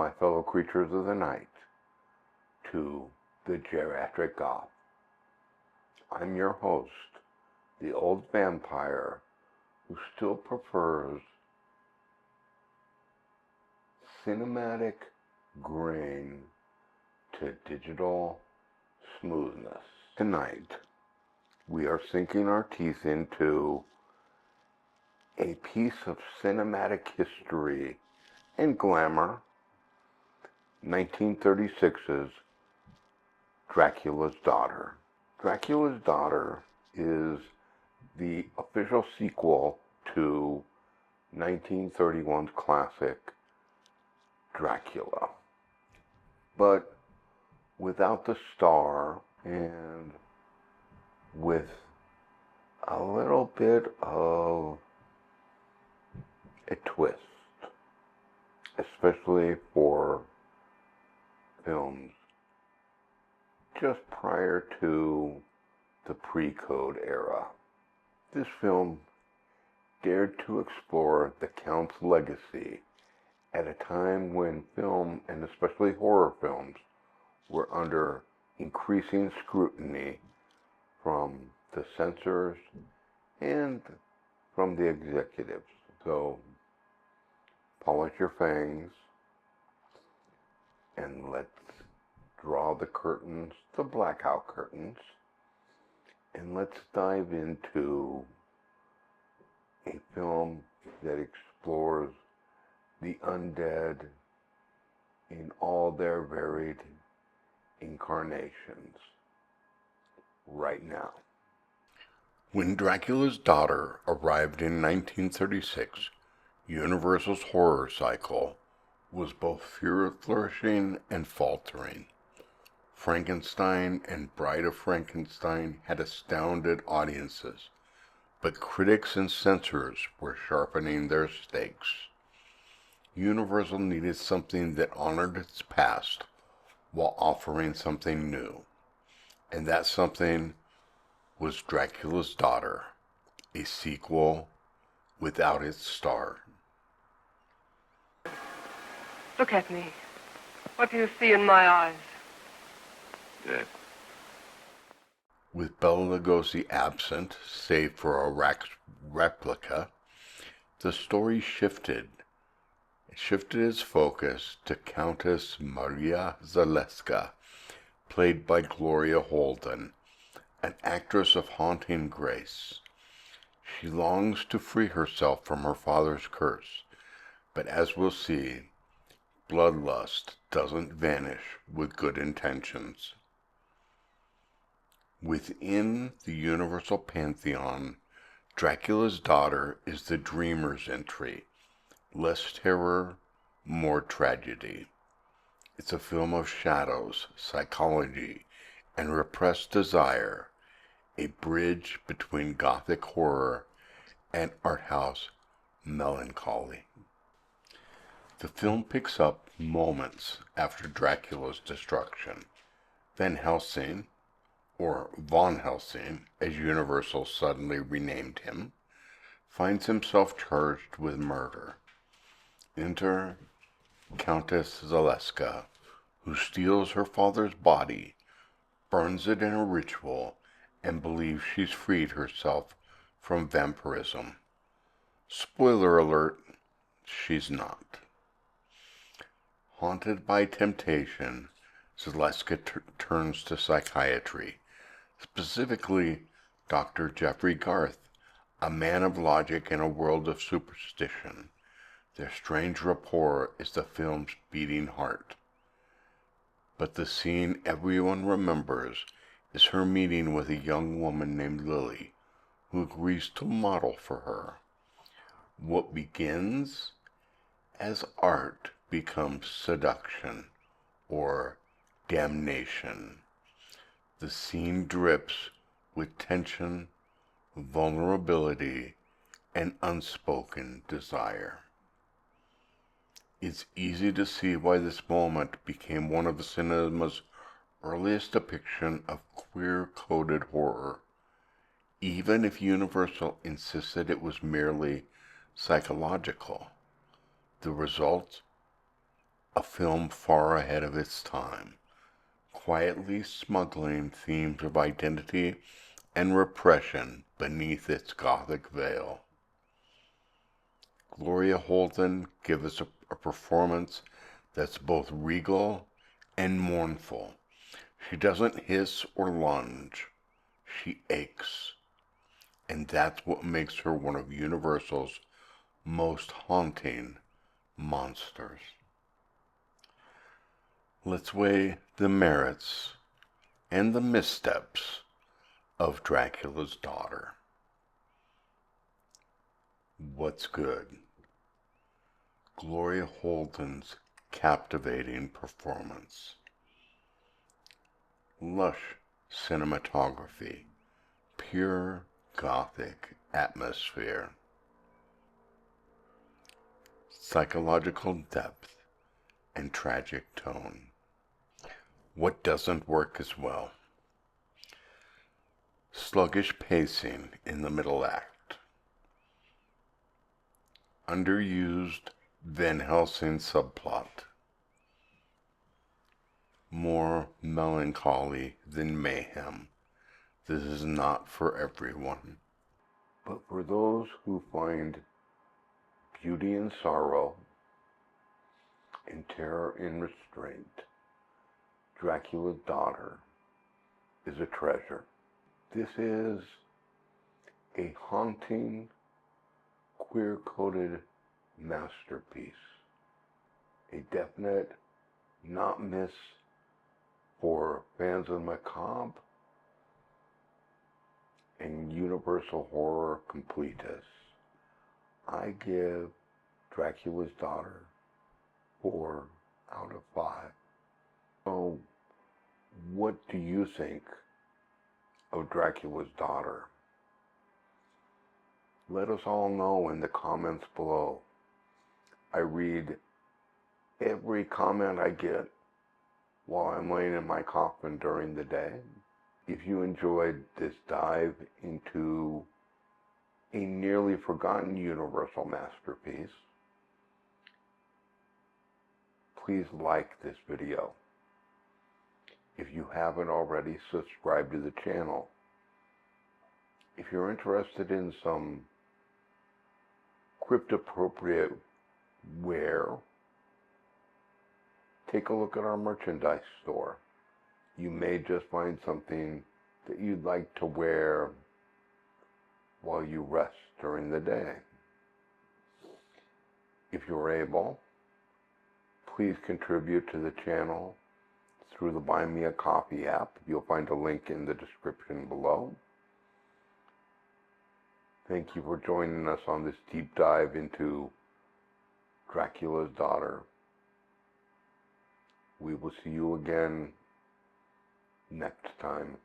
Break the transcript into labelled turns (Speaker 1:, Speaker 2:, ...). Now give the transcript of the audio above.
Speaker 1: my fellow creatures of the night, to the Geriatric Goth. I'm your host, the old vampire who still prefers cinematic grain to digital smoothness. Tonight, we are sinking our teeth into a piece of cinematic history and glamour, 1936's Dracula's Daughter. Dracula's Daughter is the official sequel to 1931's classic Dracula, but without the star and with a little bit of a twist, especially for films just prior to the pre-code era. This film dared to explore the Count's legacy at a time when film, and especially horror films, were under increasing scrutiny from the censors and from the executives. So, polish your fangs and let's draw the curtains, the blackout curtains, and let's dive into a film that explores the undead in all their varied incarnations right now. When Dracula's Daughter arrived in 1936, Universal's horror cycle was both flourishing and faltering. Frankenstein and Bride of Frankenstein had astounded audiences, but critics and censors were sharpening their stakes. Universal needed something that honored its past while offering something new, and that something was Dracula's Daughter, a sequel without its star.
Speaker 2: Look at me. What do you see in my eyes?
Speaker 3: Dead.
Speaker 1: With Bela Lugosi absent, save for a replica, the story shifted. It shifted its focus to Countess Marya Zaleska, played by Gloria Holden, an actress of haunting grace. She longs to free herself from her father's curse, but as we'll see, bloodlust doesn't vanish with good intentions. Within the Universal pantheon, Dracula's Daughter is the dreamer's entry. Less terror, more tragedy. It's a film of shadows, psychology, and repressed desire, a bridge between Gothic horror and art house melancholy. The film picks up moments after Dracula's destruction. Van Helsing, or Von Helsing, as Universal suddenly renamed him, finds himself charged with murder. Enter Countess Zaleska, who steals her father's body, burns it in a ritual, and believes she's freed herself from vampirism. Spoiler alert, she's not. Haunted by temptation, Zaleska turns to psychiatry, specifically Dr. Jeffrey Garth, a man of logic in a world of superstition. Their strange rapport is the film's beating heart. But the scene everyone remembers is her meeting with a young woman named Lily, who agrees to model for her. What begins as art becomes seduction, or damnation. The scene drips with tension, vulnerability, and unspoken desire. It's easy to see why this moment became one of the cinema's earliest depiction of queer-coded horror, even if Universal insisted it was merely psychological. The result? a film far ahead of its time, quietly smuggling themes of identity and repression beneath its Gothic veil. Gloria Holden gives us a performance that's both regal and mournful. She doesn't hiss or lunge. She aches. And that's what makes her one of Universal's most haunting monsters. Let's weigh the merits and the missteps of Dracula's daughter. What's good? Gloria Holden's captivating performance. Lush cinematography, pure Gothic atmosphere, psychological depth, and tragic tone. What doesn't work as well? Sluggish pacing in the middle act. Underused Van Helsing subplot. More melancholy than mayhem. This is not for everyone. But for those who find beauty in sorrow and terror in restraint, Dracula's Daughter is a treasure. This is a haunting, queer-coded masterpiece. A definite not miss for fans of macabre and universal horror completists. I give Dracula's Daughter 4 out of 5. So, what do you think of Dracula's Daughter? Let us all know in the comments below. I read every comment I get while I'm laying in my coffin during the day. If you enjoyed this dive into a nearly forgotten Universal masterpiece, please like this video. If you haven't already, subscribe to the channel. If you're interested in some crypt-appropriate wear, take a look at our merchandise store. You may just find something that you'd like to wear while you rest during the day. If you're able, please contribute to the channel through the Buy Me a Coffee app. You'll find a link in the description below. Thank you for joining us on this deep dive into Dracula's Daughter. We will see you again next time.